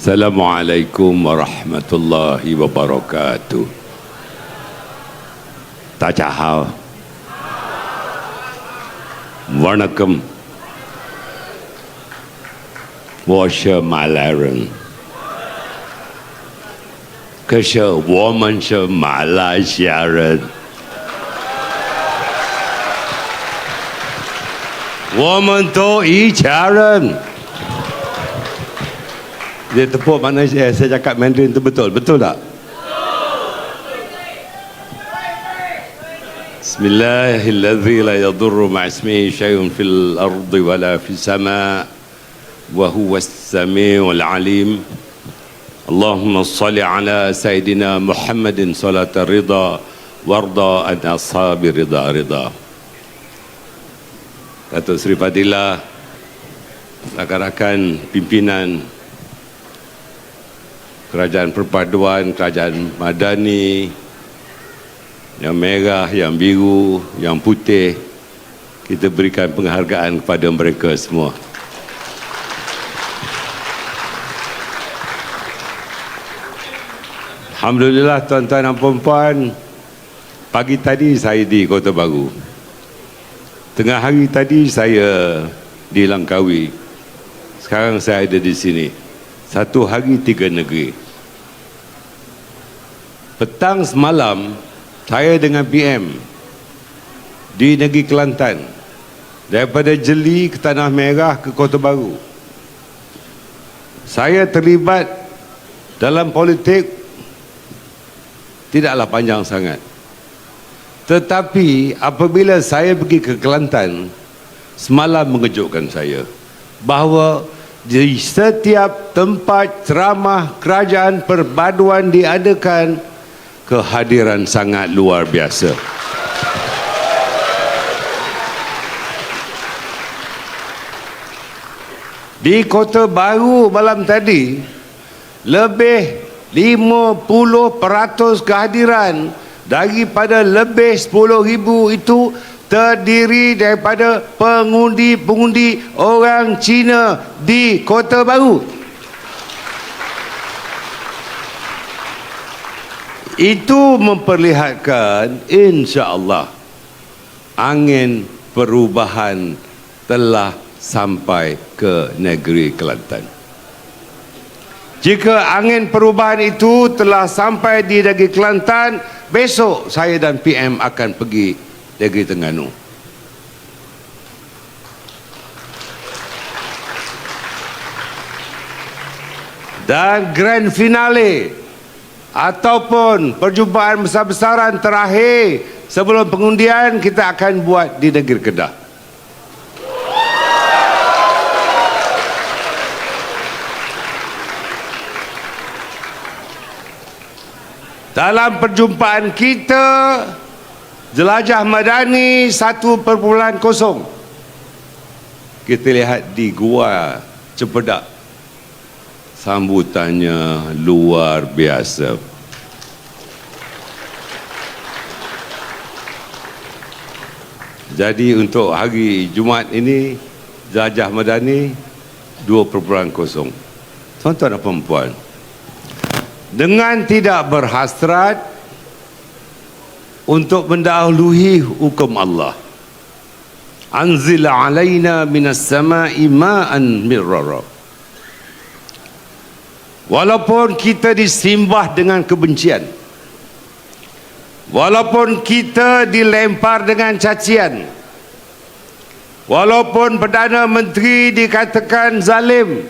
Assalamualaikum warahmatullahi wabarakatuh. 大家好， Vanakkam， 我是马来人，可是我们是马来西亚人，我们都一家人。 Dia tepuk mana saya cakap Mandarin itu betul tak? Bismillahirrahmanirrahim. La yadurru ma'ismihi syai'un fil ardi wala fis sama' wa huwas sami'ul alim. Allahumma salli ala Sayyidina Muhammadin salatar ridha warda an ashabi ridha. Datuk Seri Fadilah, rakan-rakan pimpinan Kerajaan Perpaduan, Kerajaan Madani, yang merah, yang biru, yang putih, kita berikan penghargaan kepada mereka semua. Alhamdulillah tuan-tuan dan puan-puan, pagi tadi saya di Kota Baru. Tengah hari tadi saya di Langkawi. Sekarang saya ada di sini. 1 hari 3 negeri. Petang semalam saya dengan PM di negeri Kelantan, daripada Jeli ke Tanah Merah ke Kota Baru. Saya terlibat dalam politik tidaklah panjang sangat, tetapi apabila saya pergi ke Kelantan, semalam mengejutkan saya bahawa di setiap tempat ceramah kerajaan perpaduan diadakan, kehadiran sangat luar biasa. Di Kota Baru malam tadi, lebih 50% kehadiran daripada lebih 10,000 itu terdiri daripada pengundi-pengundi orang Cina di Kota Baru. Itu memperlihatkan insya-Allah angin perubahan telah sampai ke negeri Kelantan. Jika angin perubahan itu telah sampai di negeri Kelantan, besok saya dan PM akan pergi negeri Terengganu. Dan grand finale ataupun perjumpaan besar-besaran terakhir sebelum pengundian kita akan buat di negeri Kedah. Dalam perjumpaan kita, Jelajah Madani 1.0, kita lihat di Gua Cempedak, sambutannya luar biasa. Jadi untuk hari Jumaat ini, Jelajah Madani 2.0. Tuan-tuan dan puan-puan, dengan tidak berhasrat untuk mendahului hukum Allah, anzil alaina minas sama'i ma'an mirrara. Walaupun kita disimbah dengan kebencian, walaupun kita dilempar dengan cacian, walaupun Perdana Menteri dikatakan zalim,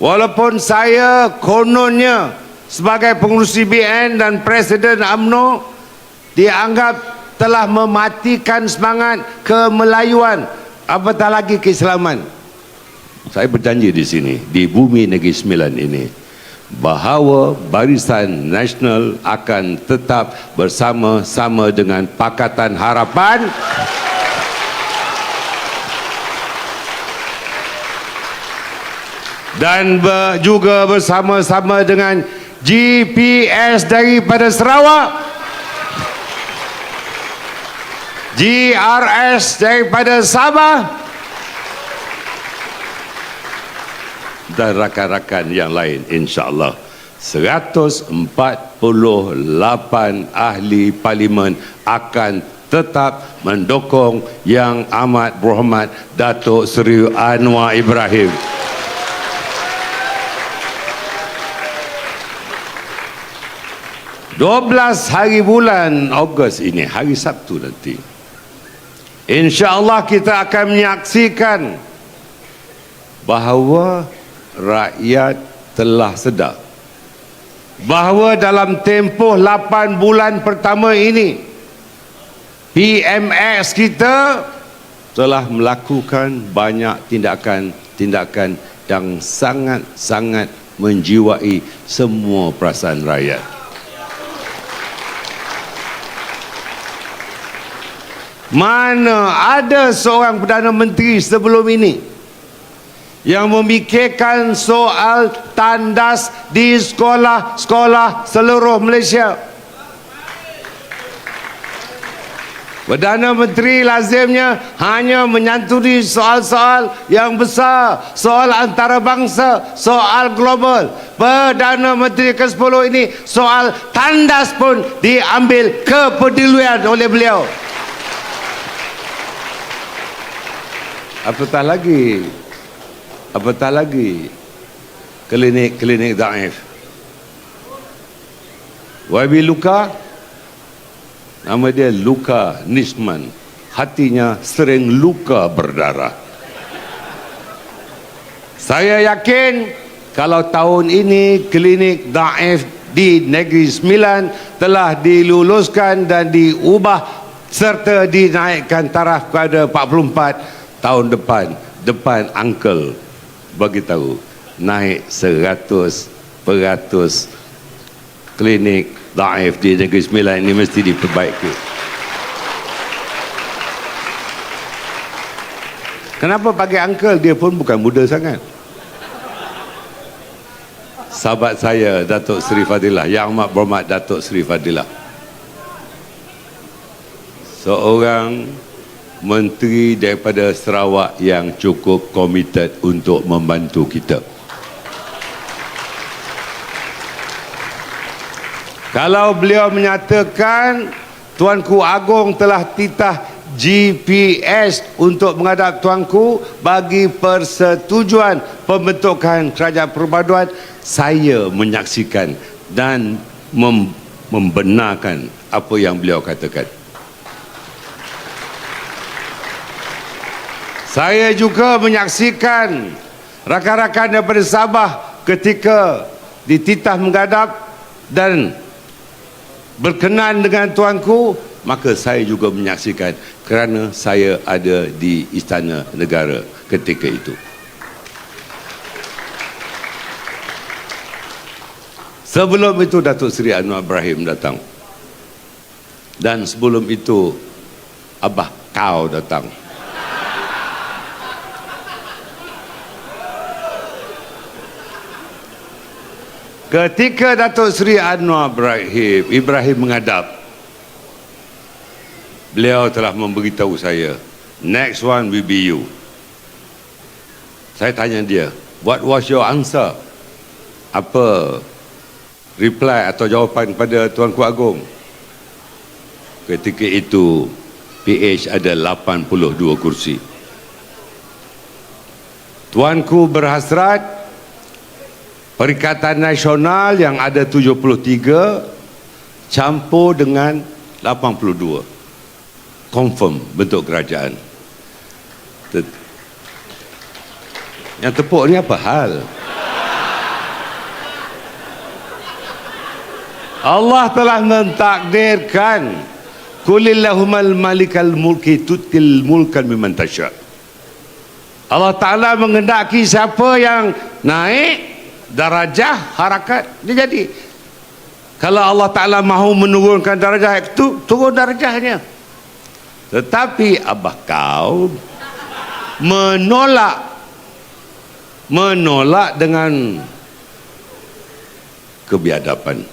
walaupun saya kononnya sebagai pengurusi BN dan Presiden UMNO dianggap telah mematikan semangat kemelayuan, apatah lagi keislaman. Saya berjanji di sini, di bumi Negeri Sembilan ini, bahawa Barisan Nasional akan tetap bersama-sama dengan Pakatan Harapan dan juga bersama-sama dengan GPS daripada Sarawak, GRS daripada Sabah, dan rakan-rakan yang lain, insya-Allah. 148 ahli parlimen akan tetap mendukung Yang Amat Berhormat Datuk Seri Anwar Ibrahim. hari bulan Ogos ini, hari Sabtu nanti, insya-Allah kita akan menyaksikan bahawa rakyat telah sedar bahawa dalam tempoh 8 bulan pertama ini PMX kita telah melakukan banyak tindakan-tindakan yang sangat-sangat menjiwai semua perasaan rakyat. Mana ada seorang Perdana Menteri sebelum ini yang memikirkan soal tandas di sekolah-sekolah seluruh Malaysia? Perdana Menteri lazimnya hanya menyantuni soal-soal yang besar, soal antarabangsa, soal global. Perdana Menteri ke-10 ini soal tandas pun diambil kepedulian oleh beliau. Apatah lagi klinik-klinik daif. YB Luka, nama dia Luka Nisman, hatinya sering luka berdarah. Saya yakin kalau tahun ini klinik daif di Negeri Sembilan telah diluluskan dan diubah serta dinaikkan taraf kepada 44, tahun depan uncle bagi tahu naik 100% klinik daif di Negeri Sembilan ini mesti diperbaiki. Kenapa pakai uncle? Dia pun bukan muda sangat. Sahabat saya Datuk Seri Fadilah, Yang Amat Berhormat Datuk Seri Fadilah, seorang menteri daripada Sarawak yang cukup komited untuk membantu kita. Kalau beliau menyatakan Tuanku Agong telah titah GPS untuk menghadap Tuanku bagi persetujuan pembentukan kerajaan perpaduan, saya menyaksikan dan membenarkan apa yang beliau katakan. Saya juga menyaksikan rakan-rakan daripada Sabah ketika dititah menghadap dan berkenan dengan Tuanku, maka saya juga menyaksikan kerana saya ada di Istana Negara ketika itu. Sebelum itu Datuk Seri Anwar Ibrahim datang, dan sebelum itu Abah Kau datang. Ketika Datuk Seri Anwar Ibrahim menghadap, beliau telah memberitahu saya, next one will be you. Saya tanya dia, what was your answer? Apa reply atau jawapan pada Tuanku Agong? Ketika itu PH ada 82 kursi. Tuanku berhasrat Perikatan Nasional yang ada 73 campur dengan 82, confirm bentuk kerajaan. Yang tepuk ni apa hal? Allah telah mentakdirkan Qulillahummal malikal mulki tutil mulkan mimman tasya. Allah Ta'ala mengendaki siapa yang naik darajah harakat, dia jadi. Kalau Allah Ta'ala mahu menurunkan darajah itu, turun darajahnya. Tetapi Abah Kau menolak dengan kebiadaban.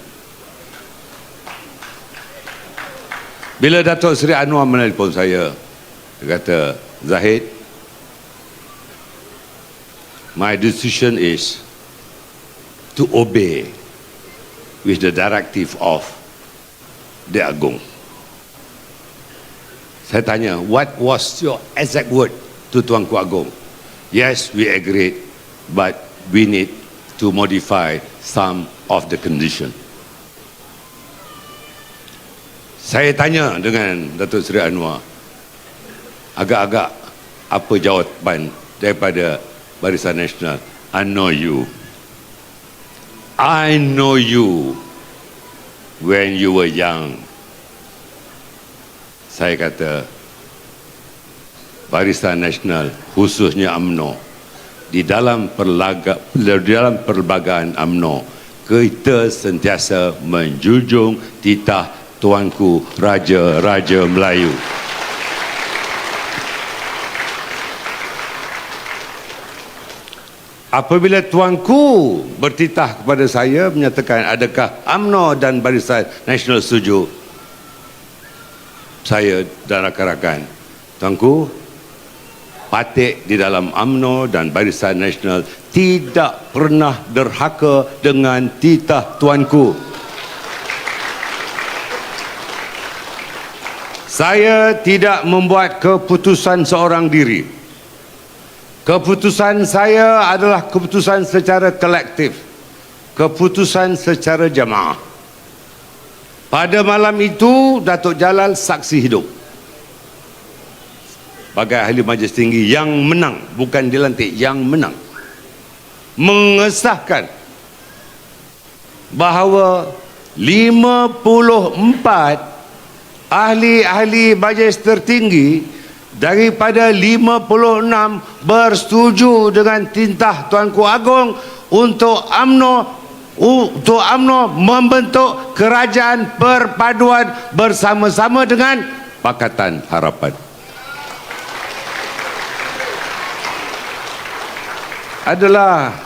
Bila Datuk Seri Anwar menelpon saya, dia kata, Zahid, My decision is to obey with the directive of the Agong. Saya tanya, what was your exact word to Tuanku Agong? Yes, we agreed, but we need to modify some of the condition. Saya tanya dengan Datuk Seri Anwar, agak-agak apa jawapan daripada Barisan Nasional? I know you. I know you when you were young. Saya kata, Barisan Nasional, khususnya UMNO, di dalam perlembagaan UMNO, kita sentiasa menjunjung titah Tuanku Raja-Raja Melayu. Apabila Tuanku bertitah kepada saya menyatakan adakah UMNO dan Barisan Nasional setuju, saya dan rakan-rakan, Tuanku, parti di dalam UMNO dan Barisan Nasional tidak pernah derhaka dengan titah Tuanku. Saya tidak membuat keputusan seorang diri. Keputusan saya adalah keputusan secara kolektif, keputusan secara jamaah. Pada malam itu, Datuk Jalal saksi hidup sebagai Ahli Majlis Tinggi yang menang, bukan dilantik, yang menang, mengesahkan bahawa 54 ahli-ahli majlis tertinggi daripada 56 bersetuju dengan titah Tuanku Agong untuk UMNO membentuk kerajaan perpaduan bersama-sama dengan Pakatan Harapan. Adalah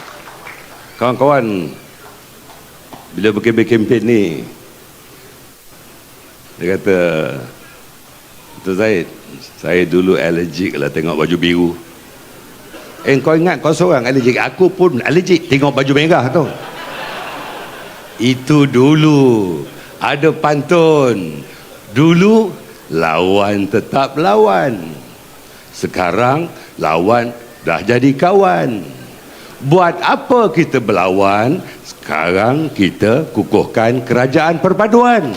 kawan-kawan bila berkempen ni, dia kata, Tuan Zaid, saya dulu alergik lah tengok baju biru. Kau ingat kau seorang alergik? Aku pun alergik tengok baju merah tu. Itu dulu. Ada pantun. Dulu lawan tetap lawan. Sekarang lawan dah jadi kawan. Buat apa kita berlawan? Sekarang kita kukuhkan kerajaan perpaduan.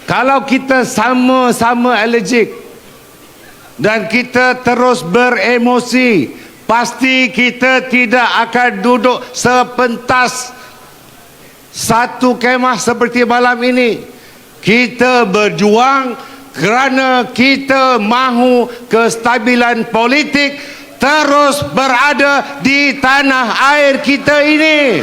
Kalau kita sama-sama alergik dan kita terus beremosi, pasti kita tidak akan duduk sepentas satu kemah seperti malam ini. Kita berjuang kerana kita mahu kestabilan politik terus berada di tanah air kita ini.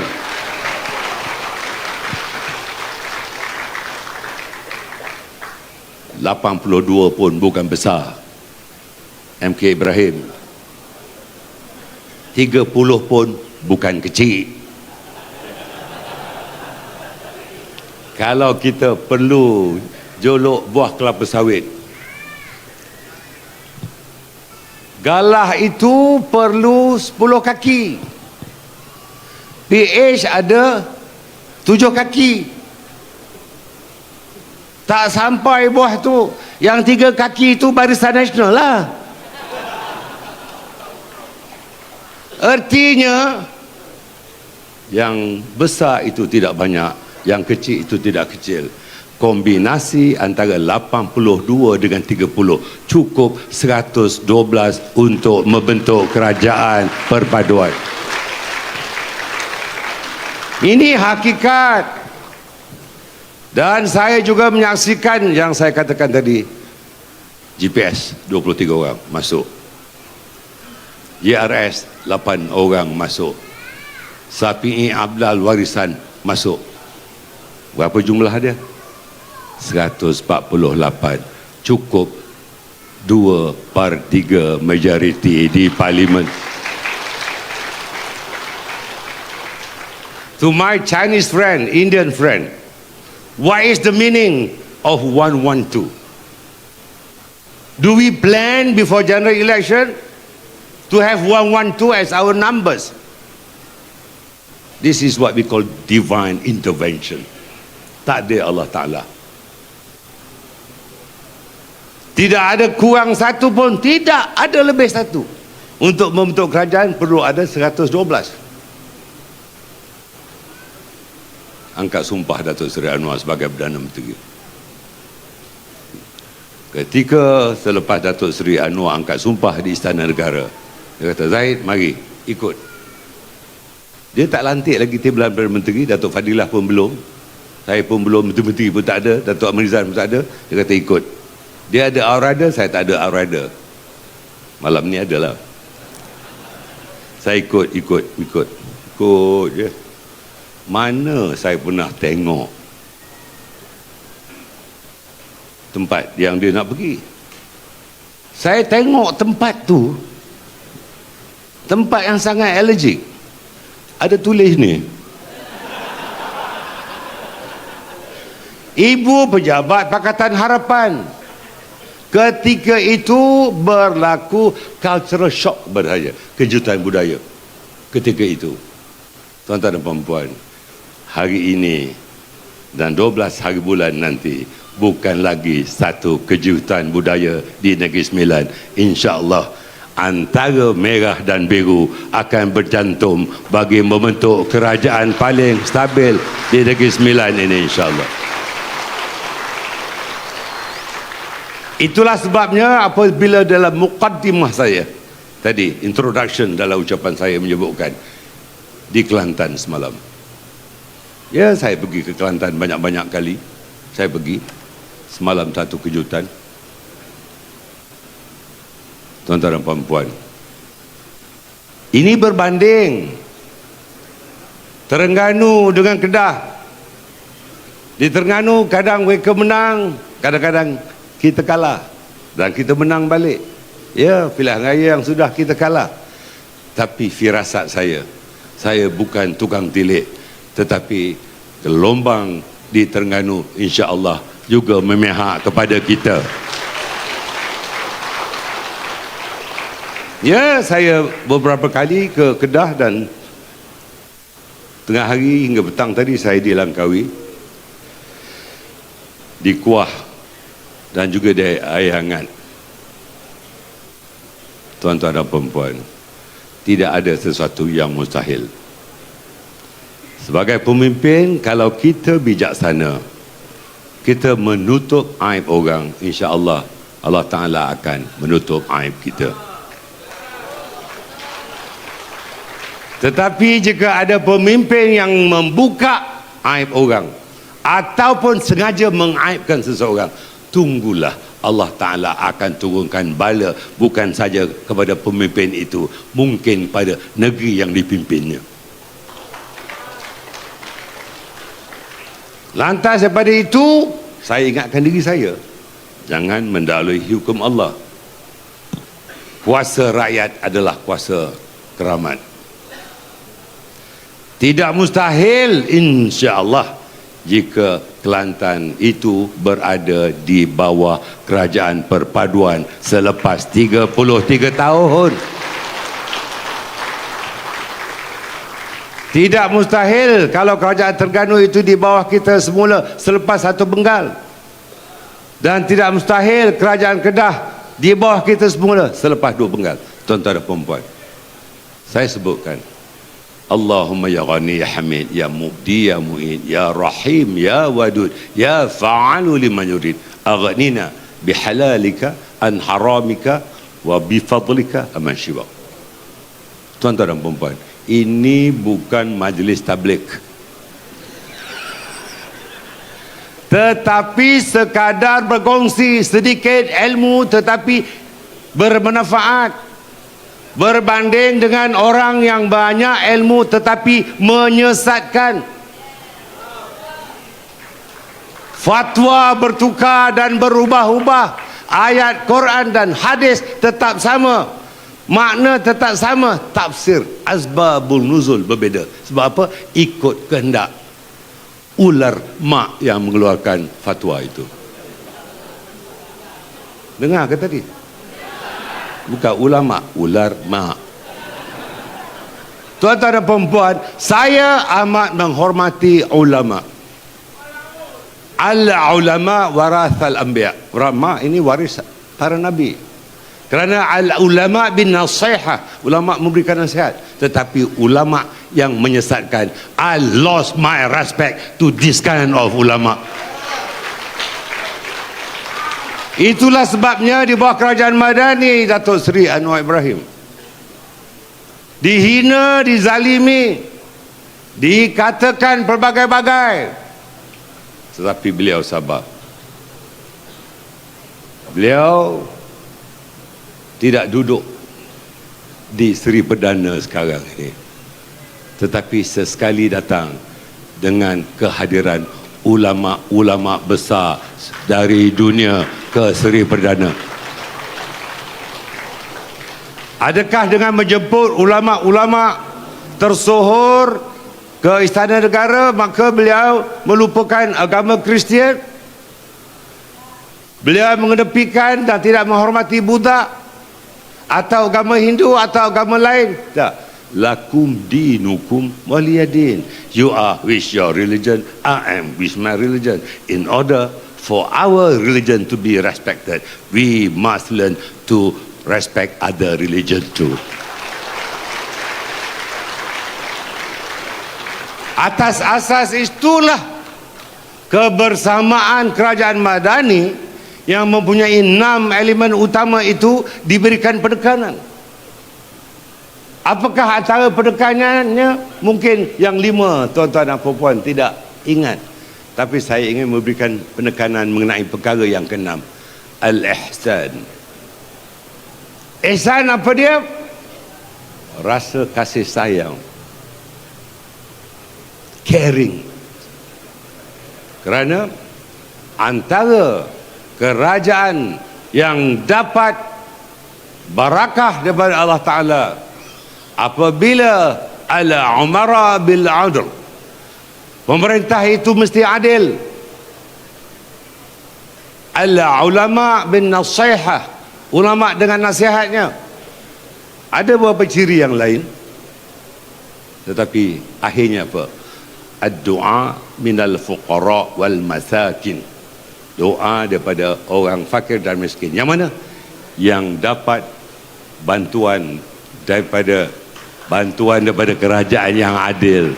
$82 pun bukan besar, MK Ibrahim. 30 pun bukan kecil. Kalau kita perlu jolok buah kelapa sawit, galah itu perlu 10 kaki. PH ada 7 kaki. Tak sampai buah tu. Yang 3 kaki itu Barisan Nasional lah. Artinya yang besar itu tidak banyak, yang kecil itu tidak kecil. Kombinasi antara 82 dengan 30 cukup 112 untuk membentuk kerajaan perpaduan. Ini hakikat. Dan saya juga menyaksikan yang saya katakan tadi, GPS 23 orang masuk, JRS 8 orang masuk, Sapi'i Abdal Warisan masuk. Berapa jumlah dia? 148. Cukup 2/3 majoriti di parlimen. To my Chinese friend, Indian friend, what is the meaning of 112? Do we plan before general election to have 112 as our numbers? This is what we call divine intervention. Takdir Allah Ta'ala. Tidak ada kurang satu pun, tidak ada lebih satu. Untuk membentuk kerajaan perlu ada 112. Angkat sumpah Datuk Seri Anwar sebagai Perdana Menteri. Ketika selepas Datuk Seri Anwar angkat sumpah di Istana Negara, dia kata, Zahid, mari ikut. Dia tak lantik lagi timbalan Perdana Menteri, Datuk Fadilah pun belum, saya pun belum, Menteri pun tak ada, Datuk Amirizan pun tak ada. Dia kata ikut. Dia ada outrider, saya tak ada outrider. Malam ni adalah saya ikut je. Mana saya pernah tengok tempat yang dia nak pergi. Saya tengok tempat tu, tempat yang sangat allergic. Ada tulis ni, Ibu Pejabat Pakatan Harapan. Ketika itu berlaku cultural shock berhaya, kejutan budaya. Ketika itu, tuan-tuan dan puan-puan, hari ini dan 12 hari bulan nanti bukan lagi satu kejutan budaya di Negeri Sembilan. InsyaAllah antara merah dan biru akan bercantum bagi membentuk kerajaan paling stabil di Negeri Sembilan ini, insyaAllah. Itulah sebabnya apabila dalam muqaddimah saya tadi, introduction dalam ucapan saya menyebutkan di Kelantan semalam. Ya, saya pergi ke Kelantan banyak-banyak kali. Saya pergi semalam, satu kejutan. Tuan-tuan dan puan-puan, ini berbanding Terengganu dengan Kedah. Di Terengganu kadang mereka menang, kadang-kadang kita kalah, dan kita menang balik. Ya, pilihan raya yang sudah kita kalah. Tapi firasat saya bukan tukang tilik, tetapi gelombang di Terengganu insya-Allah juga memihak kepada kita. Ya, saya beberapa kali ke Kedah dan tengah hari hingga petang tadi saya di Langkawi, di Kuah dan juga di air hangat. Tuan-tuan dan perempuan, tidak ada sesuatu yang mustahil. Sebagai pemimpin, kalau kita bijaksana, kita menutup aib orang, insya-Allah Allah Ta'ala akan menutup aib kita. Tetapi jika ada pemimpin yang membuka aib orang ataupun sengaja mengaibkan seseorang, tunggulah Allah Ta'ala akan turunkan bala bukan saja kepada pemimpin itu, mungkin pada negeri yang dipimpinnya. Lantas daripada itu, saya ingatkan diri saya, jangan mendalui hukum Allah. Kuasa rakyat adalah kuasa keramat. Tidak mustahil insya-Allah jika Kelantan itu berada di bawah kerajaan perpaduan selepas 33 tahun. Tidak mustahil kalau kerajaan Terengganu itu di bawah kita semula selepas satu Bengal. Dan tidak mustahil kerajaan Kedah di bawah kita semula selepas dua Bengal. Tuan-tuan dan puan-puan, saya sebutkan, Allahumma ya Ghani ya Hamid ya Mubdi ya Mu'in ya Rahim ya Wadud ya Fa'alu liman yurid aghnina bihalalika an haramika wa bifadlika aman syiwa. Tuan-tuan dan puan-puan, ini bukan majlis tabligh, tetapi sekadar berkongsi sedikit ilmu tetapi bermanfaat, berbanding dengan orang yang banyak ilmu tetapi menyesatkan. Fatwa bertukar dan berubah-ubah, ayat Quran dan hadis tetap sama, makna tetap sama, tafsir asbabul nuzul berbeza. Sebab apa? Ikut kehendak ular mak yang mengeluarkan fatwa itu. Dengar ke tadi? Bukan ulama, ular mak. Tuan-tuan dan perempuan, saya amat menghormati ulama. Al-ulama warathal anbiya. Ulama ini waris para nabi. Kerana al-ulama bin nasihah, ulama memberikan nasihat. Tetapi ulama yang menyesatkan, I lost my respect to this kind of ulama. Itulah sebabnya di bawah kerajaan Madani, Datuk Seri Anwar Ibrahim dihina, dizalimi, dikatakan pelbagai-bagai, tetapi beliau sabar. Beliau tidak duduk di Seri Perdana sekarang ini, tetapi sesekali datang dengan kehadiran ulama-ulama besar dari dunia ke Seri Perdana. Adakah dengan menjemput ulama-ulama tersohor ke Istana Negara maka beliau melupakan agama Kristian? Beliau mengedepikan dan tidak menghormati Buddha atau agama Hindu atau agama lain? Tak. Lakum dinukum waliyadin. You are with your religion, I am with my religion. In order for our religion to be respected, we must learn to respect other religion too. Atas asas itulah kebersamaan kerajaan Madani yang mempunyai 6 elemen utama itu diberikan penekanan. Apakah antara penekanannya? Mungkin yang 5 tuan-tuan dan puan tidak ingat, tapi saya ingin memberikan penekanan mengenai perkara yang ke-6, al-ihsan. Ihsan apa dia? Rasa kasih sayang, caring. Kerana antara kerajaan yang dapat barakah daripada Allah Ta'ala apabila ala umara bil adl, pemerintah itu mesti adil. Ala ulama bin nasihah, ulama dengan nasihatnya. Ada beberapa ciri yang lain, tetapi akhirnya apa? Ad-du'a minal fuqara wal masakin. Doa daripada orang fakir dan miskin. Yang mana? Yang dapat bantuan daripada kerajaan yang adil.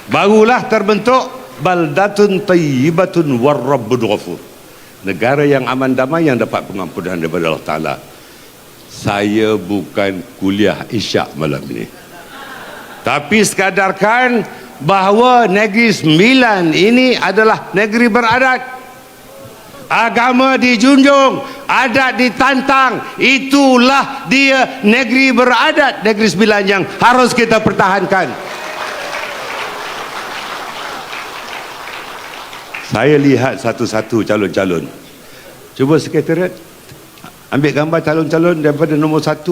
Barulah terbentuk baldatun tayyibatun warrabbun ghafur, negara yang aman damai yang dapat pengampunan daripada Allah Ta'ala. Saya bukan kuliah isyak malam ini, tapi sekadarkan bahawa negeri Sembilan ini adalah negeri beradat. Agama dijunjung, adat ditantang. Itulah dia negeri beradat, negeri Sembilan yang harus kita pertahankan. Saya lihat satu-satu calon-calon. Cuba sekretariat ambil gambar calon-calon daripada nombor 1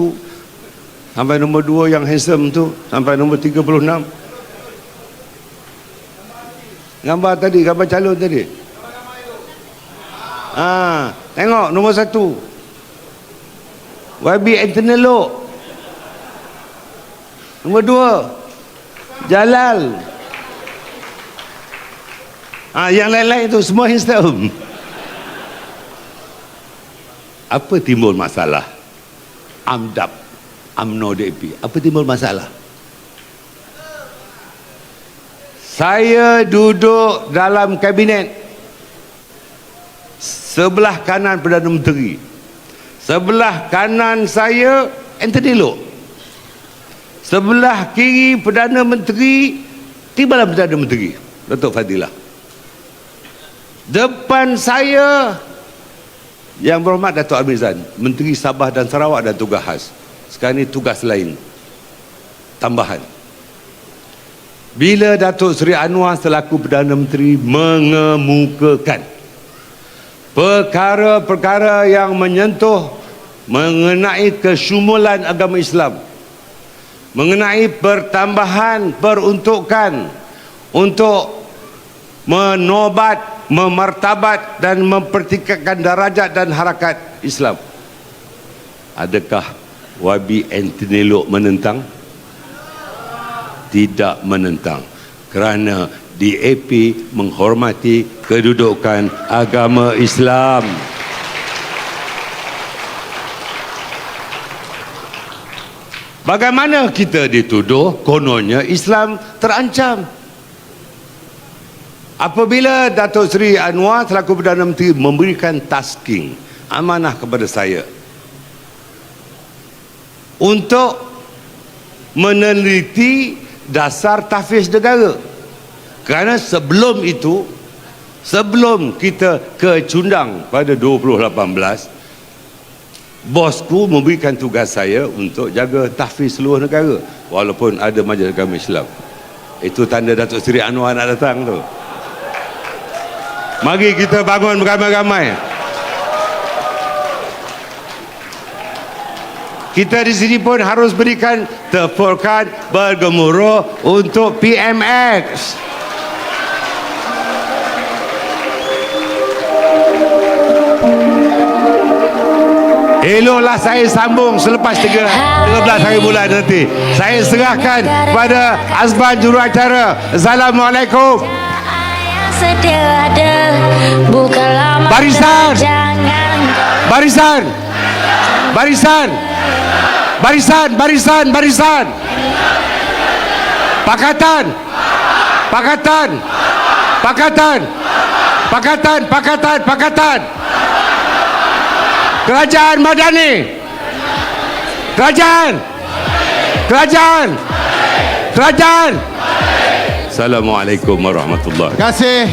sampai nombor 2 yang handsome tu, sampai nombor 36. Gambar tadi, gambar calon tadi. Tengok nombor 1 YB Anthony Loh. Nombor 2 Jalal. Yang lain-lain itu semua handsome. Apa timbul masalah? AMDAP, UMNO DAP, apa timbul masalah? Saya duduk dalam kabinet, sebelah kanan Perdana Menteri, sebelah kanan saya Anthony Loh, sebelah kiri Perdana Menteri, Timbalan Perdana Menteri Datuk Fadilah, depan saya Yang Berhormat Datuk Amizan, Menteri Sabah dan Sarawak dan tugas khas. Sekarang ini tugas lain tambahan. Bila Datuk Seri Anwar selaku Perdana Menteri mengemukakan perkara-perkara yang menyentuh mengenai kesyumulan agama Islam, mengenai pertambahan peruntukan untuk menobat, memartabat dan mempertingkatkan darajat dan harakat Islam. Adakah Wabi Anthony Lok menentang? Tidak menentang, kerana DAP menghormati kedudukan agama Islam. Bagaimana kita dituduh kononnya Islam terancam? Apabila Datuk Seri Anwar selaku Perdana Menteri memberikan tasking, amanah kepada saya untuk meneliti dasar tahfiz negara. Kerana sebelum itu, sebelum kita ke Cundang pada 2018, bosku memberikan tugas saya untuk jaga tahfiz seluruh negara, walaupun ada Majlis Agama Islam. Itu tanda Datuk Seri Anwar nak datang tu. Mari kita bangun beramai-ramai. Kita di sini pun harus berikan tepukan bergemuruh untuk PMX. Eloklah saya sambung selepas 13 hari bulan nanti. Saya serahkan kepada Azman juruacara. Assalamualaikum. Barisan. Barisan. Barisan. Barisan, barisan, barisan. Pakatan. Pakatan. Pakatan. Pakatan, pakatan, pakatan. Kerajaan Madani. Kerajaan. Kerajaan. Kerajaan. Assalamualaikum warahmatullahi wabarakatuh. Terima kasih.